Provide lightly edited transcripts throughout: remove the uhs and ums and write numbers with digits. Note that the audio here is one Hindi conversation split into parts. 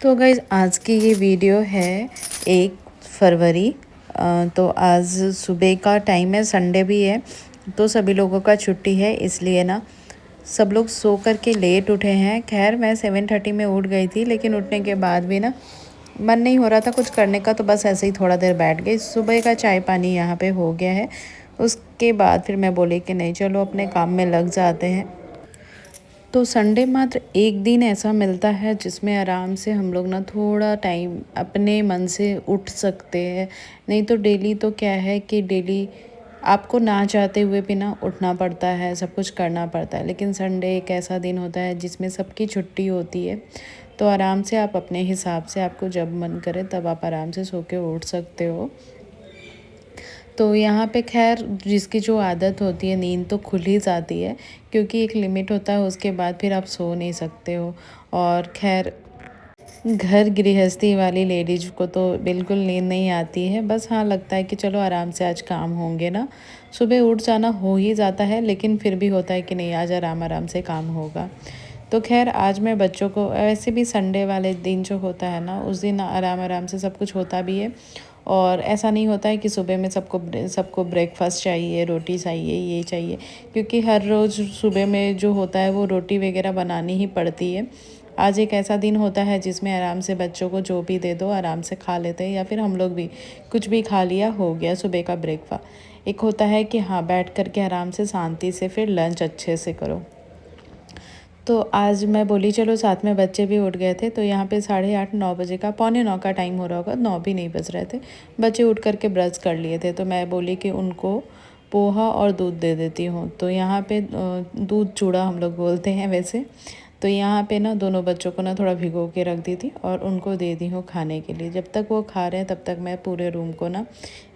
तो गाइज़ आज की ये वीडियो है 1 फरवरी। तो आज सुबह का टाइम है, संडे भी है तो सभी लोगों का छुट्टी है, इसलिए ना सब लोग सो कर के लेट उठे हैं। खैर मैं 7:30 में उठ गई थी, लेकिन उठने के बाद भी ना मन नहीं हो रहा था कुछ करने का, तो बस ऐसे ही थोड़ा देर बैठ गई। सुबह का चाय पानी यहाँ पे हो गया है। उसके बाद फिर मैं बोली कि नहीं चलो अपने काम में लग जाते हैं। तो संडे मात्र एक दिन ऐसा मिलता है जिसमें आराम से हम लोग ना थोड़ा टाइम अपने मन से उठ सकते हैं। नहीं तो डेली तो क्या है कि डेली आपको ना चाहते हुए भी ना उठना पड़ता है, सब कुछ करना पड़ता है। लेकिन संडे एक ऐसा दिन होता है जिसमें सबकी छुट्टी होती है, तो आराम से आप अपने हिसाब से आपको जब मन करे तब आप आराम से सो के उठ सकते हो। तो यहाँ पे खैर जिसकी जो आदत होती है, नींद तो खुल ही जाती है, क्योंकि एक लिमिट होता है, उसके बाद फिर आप सो नहीं सकते हो। और खैर घर गृहस्थी वाली लेडीज को तो बिल्कुल नींद नहीं आती है, बस हाँ लगता है कि चलो आराम से आज काम होंगे ना। सुबह उठ जाना हो ही जाता है, लेकिन फिर भी होता है कि नहीं आज आराम आराम से काम होगा। तो खैर आज मैं बच्चों को, वैसे भी संडे वाले दिन जो होता है ना, उस दिन आराम आराम से सब कुछ होता भी है। और ऐसा नहीं होता है कि सुबह में सबको ब्रेकफास्ट चाहिए, रोटी चाहिए, ये चाहिए, क्योंकि हर रोज़ सुबह में जो होता है वो रोटी वगैरह बनानी ही पड़ती है। आज एक ऐसा दिन होता है जिसमें आराम से बच्चों को जो भी दे दो आराम से खा लेते हैं, या फिर हम लोग भी कुछ भी खा लिया, हो गया सुबह का ब्रेकफास्ट। एक होता है कि हाँ बैठ कर के आराम से शांति से फिर लंच अच्छे से करो। तो आज मैं बोली चलो, साथ में बच्चे भी उठ गए थे, तो यहाँ पे 8:30-9 बजे का, 8:45 का टाइम हो रहा होगा, 9 भी नहीं बज रहे थे। बच्चे उठ कर के ब्रश कर लिए थे, तो मैं बोली कि उनको पोहा और दूध दे देती हूँ। तो यहाँ पे दूध चूड़ा हम लोग बोलते हैं वैसे। तो यहाँ पे ना दोनों बच्चों को ना थोड़ा भिगो के रख दी थी और उनको दे दी हूँ खाने के लिए। जब तक वो खा रहे हैं तब तक मैं पूरे रूम को ना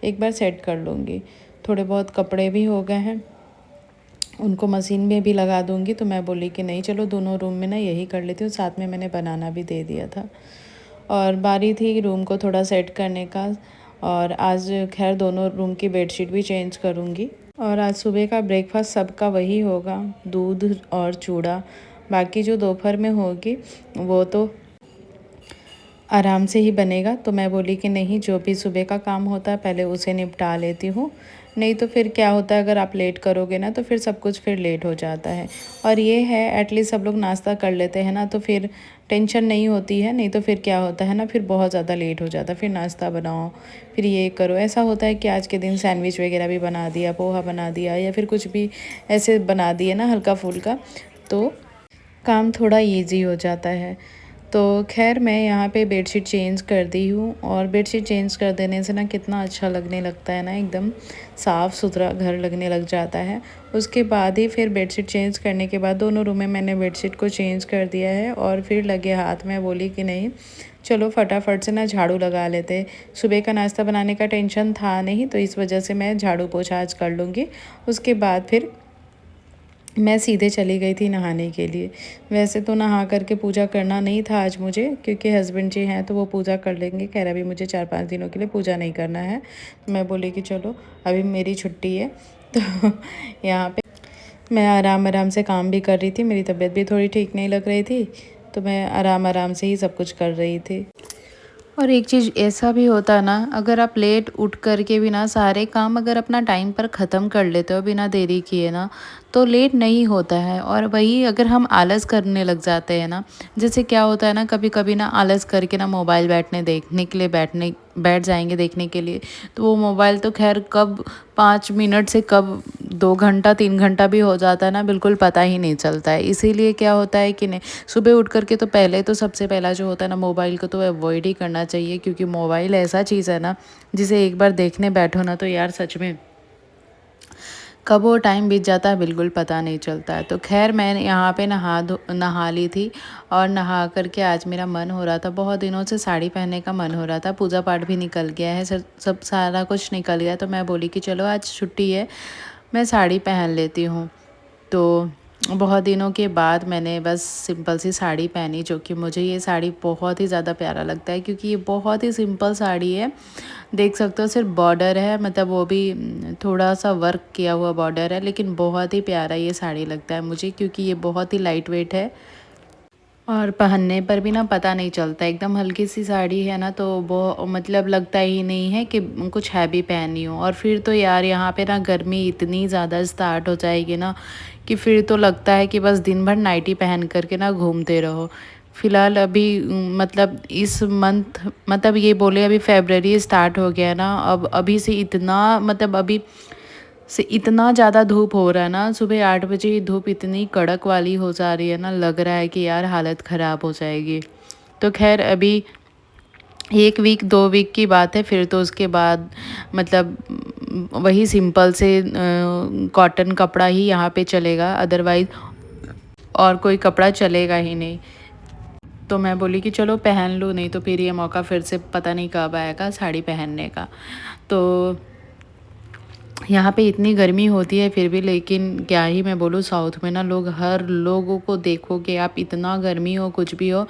एक बार सेट कर लूँगी। थोड़े बहुत कपड़े भी हो गए हैं, उनको मशीन में भी लगा दूँगी। तो मैं बोली कि नहीं चलो दोनों रूम में ना यही कर लेती हूँ, साथ में मैंने बनाना भी दे दिया था। और बारी थी रूम को थोड़ा सेट करने का। और आज खैर दोनों रूम की बेडशीट भी चेंज करूँगी। और आज सुबह का ब्रेकफास्ट सबका वही होगा, दूध और चूड़ा। बाकी जो दोपहर में होगी वो तो आराम से ही बनेगा। तो मैं बोली कि नहीं, जो भी सुबह का काम होता है पहले उसे निपटा लेती हूँ, नहीं तो फिर क्या होता है अगर आप लेट करोगे ना तो फिर सब कुछ फिर लेट हो जाता है। और ये है एटलीस्ट सब लोग नाश्ता कर लेते हैं ना, तो फिर टेंशन नहीं होती है। नहीं तो फिर क्या होता है ना, फिर बहुत ज़्यादा लेट हो जाता है, फिर नाश्ता बनाओ, फिर ये करो। ऐसा होता है कि आज के दिन सैंडविच वगैरह भी बना दिया, पोहा बना दिया, या फिर कुछ भी ऐसे बना दिए ना हल्का फुल्का, तो काम थोड़ा ईजी हो जाता है। तो खैर मैं यहाँ पे बेडशीट चेंज कर दी हूँ, और बेडशीट चेंज कर देने से ना कितना अच्छा लगने लगता है ना, एकदम साफ़ सुथरा घर लगने लग जाता है। उसके बाद ही फिर बेडशीट चेंज करने के बाद दोनों रूम में मैंने बेडशीट को चेंज कर दिया है, और फिर लगे हाथ में बोली कि नहीं चलो फटाफट से ना झाड़ू लगा लेते। सुबह का नाश्ता बनाने का टेंशन था नहीं, तो इस वजह से मैं झाड़ू पोछा आज कर लूँगी। उसके बाद फिर मैं सीधे चली गई थी नहाने के लिए। वैसे तो नहा करके पूजा करना नहीं था आज मुझे, क्योंकि हस्बैंड जी हैं तो वो पूजा कर लेंगे। कह रहा अभी मुझे 4-5 दिनों के लिए पूजा नहीं करना है। मैं बोली कि चलो अभी मेरी छुट्टी है, तो यहाँ पे मैं आराम आराम से काम भी कर रही थी। मेरी तबीयत भी थोड़ी ठीक नहीं लग रही थी, तो मैं आराम आराम से ही सब कुछ कर रही थी। और एक चीज़ ऐसा भी होता है ना, अगर आप लेट उठ कर के भी ना सारे काम अगर अपना टाइम पर ख़त्म कर लेते हो बिना देरी किए ना, तो लेट नहीं होता है। और वही अगर हम आलस करने लग जाते हैं ना, जैसे क्या होता है ना, कभी कभी ना आलस करके ना मोबाइल देखने के लिए बैठ जाएंगे देखने के लिए, तो वो मोबाइल तो खैर कब 5 मिनट से कब 2 घंटा 3 घंटा भी हो जाता है ना, बिल्कुल पता ही नहीं चलता है। इसीलिए क्या होता है कि नहीं, सुबह उठ करके तो पहले तो सबसे पहला जो होता है ना, मोबाइल को तो अवॉइड ही करना चाहिए, क्योंकि मोबाइल ऐसा चीज़ है ना जिसे एक बार देखने बैठो ना तो यार सच में कब वो टाइम बीत जाता है बिल्कुल पता नहीं चलता है। तो खैर मैं यहाँ पे नहा ली थी, और नहा करके आज मेरा मन हो रहा था, बहुत दिनों से साड़ी पहनने का मन हो रहा था। पूजा पाठ भी निकल गया है, सब सारा कुछ निकल गया, तो मैं बोली कि चलो आज छुट्टी है, मैं साड़ी पहन लेती हूँ। तो बहुत दिनों के बाद मैंने बस सिंपल सी साड़ी पहनी, जो कि मुझे ये साड़ी बहुत ही ज़्यादा प्यारा लगता है, क्योंकि ये बहुत ही सिंपल साड़ी है। देख सकते हो सिर्फ बॉर्डर है, मतलब वो भी थोड़ा सा वर्क किया हुआ बॉर्डर है, लेकिन बहुत ही प्यारा ये साड़ी लगता है मुझे, क्योंकि ये बहुत ही लाइट वेट है। और पहनने पर भी ना पता नहीं चलता, एकदम हल्की सी साड़ी है ना तो वो मतलब लगता ही नहीं है कि कुछ हैवी पहनी हो। और फिर तो यार यहाँ पे ना गर्मी इतनी ज़्यादा स्टार्ट हो जाएगी ना कि फिर तो लगता है कि बस दिन भर नाइटी पहन करके ना घूमते रहो। फ़िलहाल अभी मतलब इस मंथ मतलब ये बोले अभी फरवरी स्टार्ट हो गया ना, अब अभी से इतना मतलब अभी से इतना ज़्यादा धूप हो रहा है ना, सुबह 8 बजे ही धूप इतनी कड़क वाली हो जा रही है ना, लग रहा है कि यार हालत ख़राब हो जाएगी। तो खैर अभी 1 वीक 2 वीक की बात है, फिर तो उसके बाद मतलब वही सिंपल से कॉटन कपड़ा ही यहाँ पे चलेगा, अदरवाइज़ और कोई कपड़ा चलेगा ही नहीं। तो मैं बोली कि चलो पहन लूँ, नहीं तो फिर ये मौका फिर से पता नहीं कब आएगा साड़ी पहनने का। तो यहाँ पे इतनी गर्मी होती है फिर भी, लेकिन क्या ही मैं बोलूँ, साउथ में ना लोग हर लोगों को देखोगे आप, इतना गर्मी हो कुछ भी हो,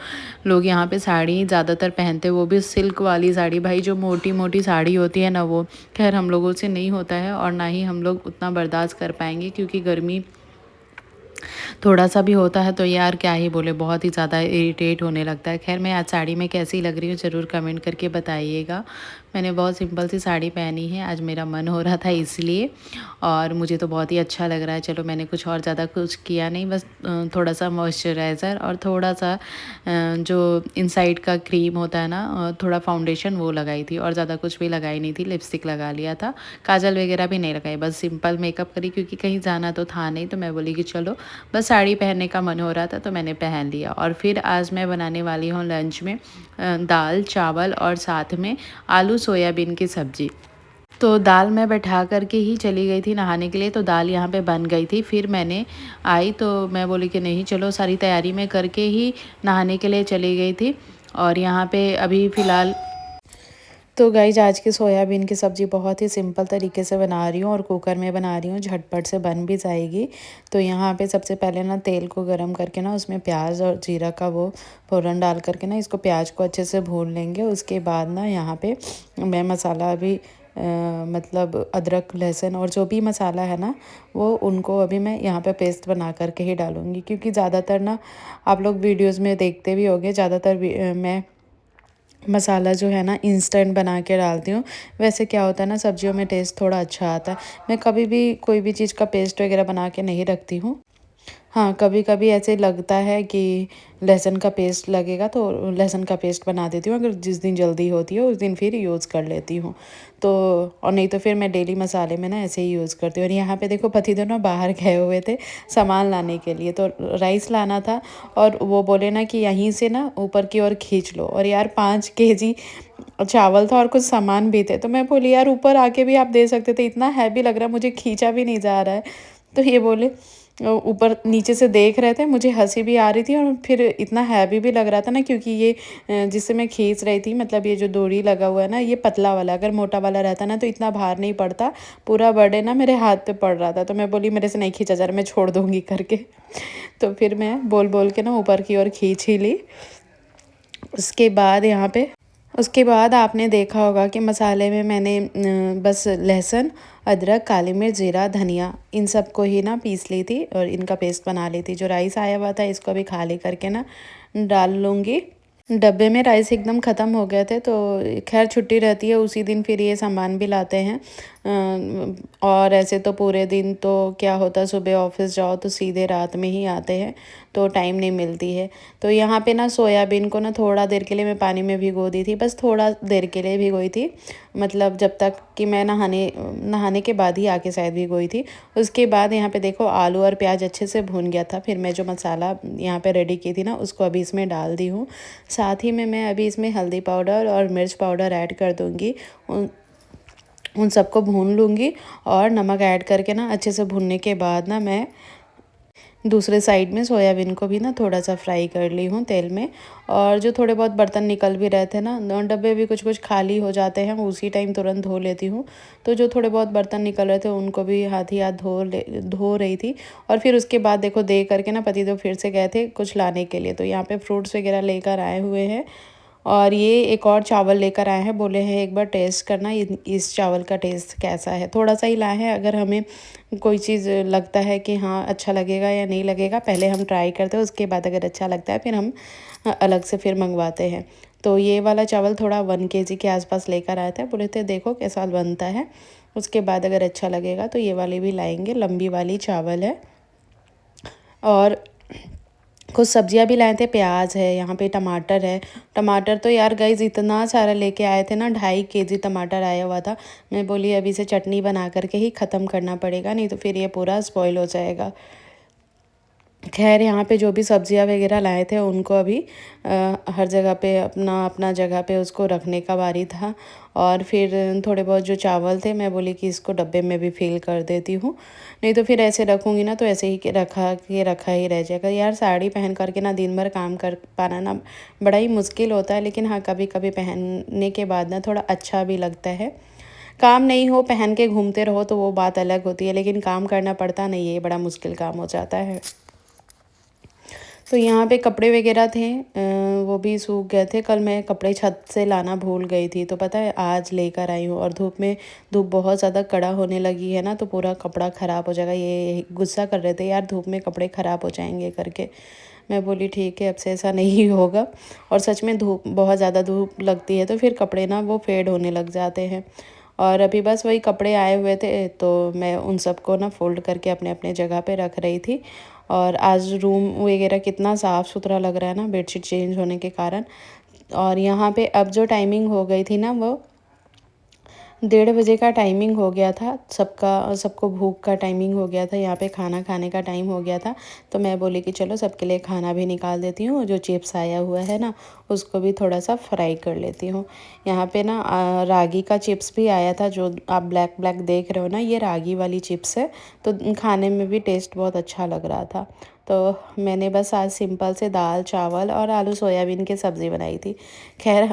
लोग यहाँ पे साड़ी ज़्यादातर पहनते हैं, वो भी सिल्क वाली साड़ी। भाई जो मोटी मोटी साड़ी होती है ना, वो खैर हम लोगों से नहीं होता है और ना ही हम लोग उतना बर्दाश्त कर पाएंगे, क्योंकि गर्मी थोड़ा सा भी होता है तो यार क्या ही बोले, बहुत ही ज़्यादा इरिटेट होने लगता है। खैर मैं आज साड़ी में कैसी लग रही हूँ ज़रूर कमेंट करके बताइएगा। मैंने बहुत सिंपल सी साड़ी पहनी है, आज मेरा मन हो रहा था इसलिए, और मुझे तो बहुत ही अच्छा लग रहा है। चलो मैंने कुछ और ज़्यादा कुछ किया नहीं, बस थोड़ा सा मॉइस्चराइज़र और थोड़ा सा जो इनसाइड का क्रीम होता है ना, थोड़ा फाउंडेशन वो लगाई थी, और ज़्यादा कुछ भी लगाई नहीं थी। लिपस्टिक लगा लिया था, काजल वगैरह भी नहीं लगाई, बस सिंपल मेकअप करी, क्योंकि कहीं जाना तो था नहीं। तो मैं बोली कि चलो बस साड़ी पहनने का मन हो रहा था तो मैंने पहन लिया। और फिर आज मैं बनाने वाली हूँ लंच में दाल चावल और साथ में आलू सोयाबीन की सब्ज़ी। तो दाल मैं बैठा करके ही चली गई थी नहाने के लिए, तो दाल यहाँ पे बन गई थी। फिर मैंने आई तो मैं बोली कि नहीं चलो सारी तैयारी मैं करके ही नहाने के लिए चली गई थी। और यहाँ पे अभी फ़िलहाल तो गाइज आज की सोयाबीन की सब्ज़ी बहुत ही सिंपल तरीके से बना रही हूँ और कुकर में बना रही हूँ, झटपट से बन भी जाएगी। तो यहाँ पे सबसे पहले ना तेल को गरम करके ना उसमें प्याज और जीरा का वो फ़ौरन डाल करके ना इसको प्याज को अच्छे से भून लेंगे। उसके बाद ना यहाँ पे मैं मसाला अभी मतलब अदरक लहसुन और जो भी मसाला है ना, वो उनको अभी मैं यहाँ पे पेस्ट बना करके ही डालूँगी, क्योंकि ज़्यादातर ना आप लोग वीडियोज़ में देखते भी होंगे, ज़्यादातर मैं मसाला जो है ना इंस्टेंट बना के डालती हूँ। वैसे क्या होता है ना, सब्जियों में टेस्ट थोड़ा अच्छा आता है। मैं कभी भी कोई भी चीज़ का पेस्ट वगैरह बना के नहीं रखती हूँ। हाँ, कभी-कभी ऐसे लगता है कि लहसुन का पेस्ट लगेगा तो लहसुन का पेस्ट बना देती हूँ, अगर जिस दिन जल्दी होती है उस दिन फिर यूज़ कर लेती हूँ। तो और नहीं तो फिर मैं डेली मसाले में ना ऐसे ही यूज़ करती हूँ। और यहाँ पे देखो पति दोनों बाहर गए हुए थे सामान लाने के लिए, तो राइस लाना था और वो बोले ना कि यहीं से ना ऊपर की ओर खींच लो। और यार 5 केजी चावल था और कुछ सामान भी थे, तो मैं बोली यार ऊपर आके भी आप दे सकते थे, इतना हैवी लग रहा है, मुझे खींचा भी नहीं जा रहा है। तो ये बोले ऊपर नीचे से देख रहे थे, मुझे हंसी भी आ रही थी और फिर इतना हैवी भी लग रहा था ना, क्योंकि ये जिससे मैं खींच रही थी, मतलब ये जो डोरी लगा हुआ है ना, ये पतला वाला, अगर मोटा वाला रहता ना तो इतना भार नहीं पड़ता, पूरा बर्डन ना मेरे हाथ पे पड़ रहा था। तो मैं बोली मेरे से नहीं खींचा जा रहा, मैं छोड़ दूँगी करके। तो फिर मैं बोल बोल के ना ऊपर की ओर खींच ही ली। उसके बाद यहाँ पे उसके बाद आपने देखा होगा कि मसाले में मैंने बस लहसुन अदरक काली मिर्च जीरा धनिया इन सबको ही ना पीस ली थी और इनका पेस्ट बना ली थी। जो राइस आया हुआ था इसको अभी खाली करके ना डाल लूँगी। डब्बे में राइस एकदम ख़त्म हो गए थे, तो खैर छुट्टी रहती है उसी दिन, फिर ये सामान भी लाते हैं। और ऐसे तो पूरे दिन तो क्या होता है, सुबह ऑफिस जाओ तो सीधे रात में ही आते हैं, तो टाइम नहीं मिलती है। तो यहाँ पे ना सोयाबीन को ना थोड़ा देर के लिए मैं पानी में भिगो दी थी, बस थोड़ा देर के लिए भिगोई थी, मतलब जब तक कि मैं नहाने के बाद ही आके शायद भिगोई थी। उसके बाद यहाँ पे देखो आलू और प्याज अच्छे से भून गया था, फिर मैं जो मसाला यहाँ पे रेडी की थी ना उसको अभी इसमें डाल दी हूँ। साथ ही में मैं अभी इसमें हल्दी पाउडर और मिर्च पाउडर ऐड कर दूँगी। उन सबको भून लूँगी और नमक ऐड करके ना अच्छे से भूनने के बाद ना मैं दूसरे साइड में सोयाबीन को भी ना थोड़ा सा फ्राई कर ली हूँ तेल में। और जो थोड़े बहुत बर्तन निकल भी रहे थे ना, डब्बे भी कुछ कुछ खाली हो जाते हैं, उसी टाइम तुरंत धो लेती हूँ। तो जो थोड़े बहुत बर्तन निकल रहे थे उनको भी हाथ ही हाथ धो रही थी। और फिर उसके बाद देखो दे करके ना पति तो फिर से गए थे कुछ लाने के लिए, तो यहाँ पे फ्रूट्स वगैरह लेकर आए हुए हैं। और ये एक और चावल लेकर आए हैं, बोले हैं एक बार टेस्ट करना इस चावल का टेस्ट कैसा है। थोड़ा सा ही लाए हैं, अगर हमें कोई चीज़ लगता है कि हाँ अच्छा लगेगा या नहीं लगेगा, पहले हम ट्राई करते हैं, उसके बाद अगर अच्छा लगता है फिर हम अलग से फिर मंगवाते हैं। तो ये वाला चावल थोड़ा 1 kg के आसपास लेकर आए थे, बोले थे देखो कैसा बनता है, उसके बाद अगर अच्छा लगेगा तो ये वाली भी लाएंगे। लंबी वाली चावल है। और कुछ सब्जियां भी लाए थे, प्याज है, यहाँ पे टमाटर है। टमाटर तो यार गाइस इतना सारा लेके आए थे ना, 2.5 kg टमाटर आया हुआ था। मैं बोली अभी से चटनी बना करके ही ख़त्म करना पड़ेगा, नहीं तो फिर ये पूरा स्पॉइल हो जाएगा। खैर यहाँ पे जो भी सब्जियां वगैरह लाए थे उनको अभी हर जगह पे अपना अपना जगह पे उसको रखने का बारी था। और फिर थोड़े बहुत जो चावल थे मैं बोली कि इसको डब्बे में भी फिल कर देती हूँ, नहीं तो फिर ऐसे रखूँगी ना तो ऐसे ही रखा ही रह जाएगा। यार साड़ी पहन करके ना दिन भर काम कर पाना ना बड़ा ही मुश्किल होता है, लेकिन हाँ कभी कभी पहनने के बाद ना थोड़ा अच्छा भी लगता है। काम नहीं हो पहन के घूमते रहो तो वो बात अलग होती है, लेकिन काम करना पड़ता नहीं है, ये बड़ा मुश्किल काम हो जाता है। तो यहाँ पे कपड़े वगैरह थे, वो भी सूख गए थे। कल मैं कपड़े छत से लाना भूल गई थी, तो पता है आज लेकर आई हूँ। और धूप बहुत ज़्यादा कड़ा होने लगी है ना, तो पूरा कपड़ा ख़राब हो जाएगा। ये गुस्सा कर रहे थे यार धूप में कपड़े ख़राब हो जाएंगे करके। मैं बोली ठीक है अब से ऐसा नहीं होगा। और सच में बहुत ज़्यादा धूप लगती है तो फिर कपड़े ना वो फेड होने लग जाते हैं। और अभी बस वही कपड़े आए हुए थे तो मैं उन सबको ना फ़ोल्ड करके अपने अपने जगह पे रख रही थी। और आज रूम वगैरह कितना साफ़ सुथरा लग रहा है ना, बेडशीट चेंज होने के कारण। और यहाँ पे अब जो टाइमिंग हो गई थी ना, वो 1:30 बजे का टाइमिंग हो गया था। सबको भूख का टाइमिंग हो गया था, यहाँ पे खाना खाने का टाइम हो गया था। तो मैं बोली कि चलो सबके लिए खाना भी निकाल देती हूँ, जो चिप्स आया हुआ है ना उसको भी थोड़ा सा फ्राई कर लेती हूँ। यहाँ पे ना रागी का चिप्स भी आया था, जो आप ब्लैक ब्लैक देख रहे हो ना, ये रागी वाली चिप्स है। तो खाने में भी टेस्ट बहुत अच्छा लग रहा था। तो मैंने बस आज सिंपल से दाल चावल और आलू सोयाबीन की सब्ज़ी बनाई थी। खैर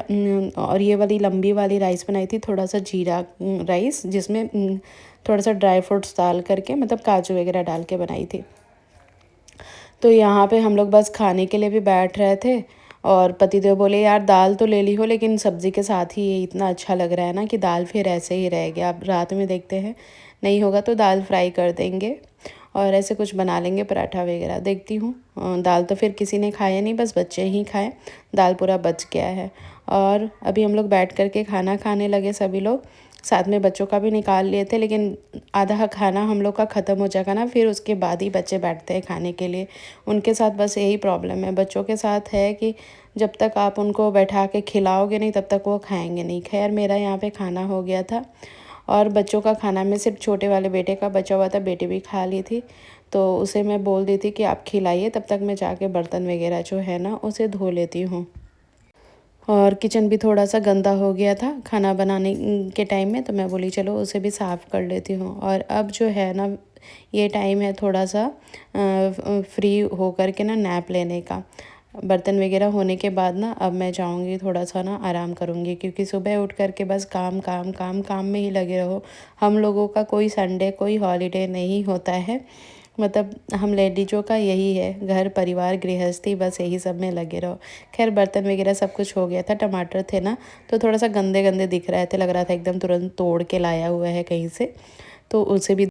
और ये वाली लंबी वाली राइस बनाई थी, थोड़ा सा जीरा राइस, जिसमें थोड़ा सा ड्राई फ्रूट्स डाल करके, मतलब काजू वगैरह डाल के बनाई थी। तो यहाँ पे हम लोग बस खाने के लिए भी बैठ रहे थे। और पतिदेव बोले यार दाल तो ले ली हो, लेकिन सब्ज़ी के साथ ही ये इतना अच्छा लग रहा है ना कि दाल फिर ऐसे ही रह गया। अब रात में देखते हैं, नहीं होगा तो दाल फ्राई कर देंगे और ऐसे कुछ बना लेंगे, पराठा वगैरह देखती हूँ। दाल तो फिर किसी ने खाया नहीं, बस बच्चे ही खाए, दाल पूरा बच गया है। और अभी हम लोग बैठ कर के खाना खाने लगे सभी लोग, साथ में बच्चों का भी निकाल लिए थे, लेकिन आधा खाना हम लोग का ख़त्म हो जाएगा ना, फिर उसके बाद ही बच्चे बैठते हैं खाने के लिए। उनके साथ बस यही प्रॉब्लम है, बच्चों के साथ है कि जब तक आप उनको बैठा के खिलाओगे नहीं तब तक वो खाएंगे नहीं। खैर मेरा यहाँ पे खाना हो गया था, और बच्चों का खाना में सिर्फ छोटे वाले बेटे का बचा हुआ था, बेटी भी खा ली थी। तो उसे मैं बोल दी थी कि आप खिलाइए, तब तक मैं जाके बर्तन वगैरह जो है ना उसे धो लेती हूँ। और किचन भी थोड़ा सा गंदा हो गया था खाना बनाने के टाइम में, तो मैं बोली चलो उसे भी साफ़ कर लेती हूँ। और अब जो है ना ये टाइम है थोड़ा सा फ्री हो कर के ना नैप लेने का। बर्तन वगैरह होने के बाद ना अब मैं जाऊँगी थोड़ा सा ना आराम करूँगी, क्योंकि सुबह उठ कर के बस काम काम काम काम में ही लगे रहो। हम लोगों का कोई संडे कोई हॉलीडे नहीं होता है, मतलब हम लेडीज़ों का यही है, घर परिवार गृहस्थी बस यही सब में लगे रहो। खैर बर्तन वगैरह सब कुछ हो गया था। टमाटर थे ना तो थोड़ा सा गंदे गंदे दिख रहे थे, लग रहा था एकदम तुरंत तोड़ के लाया हुआ है कहीं से, तो उसे भी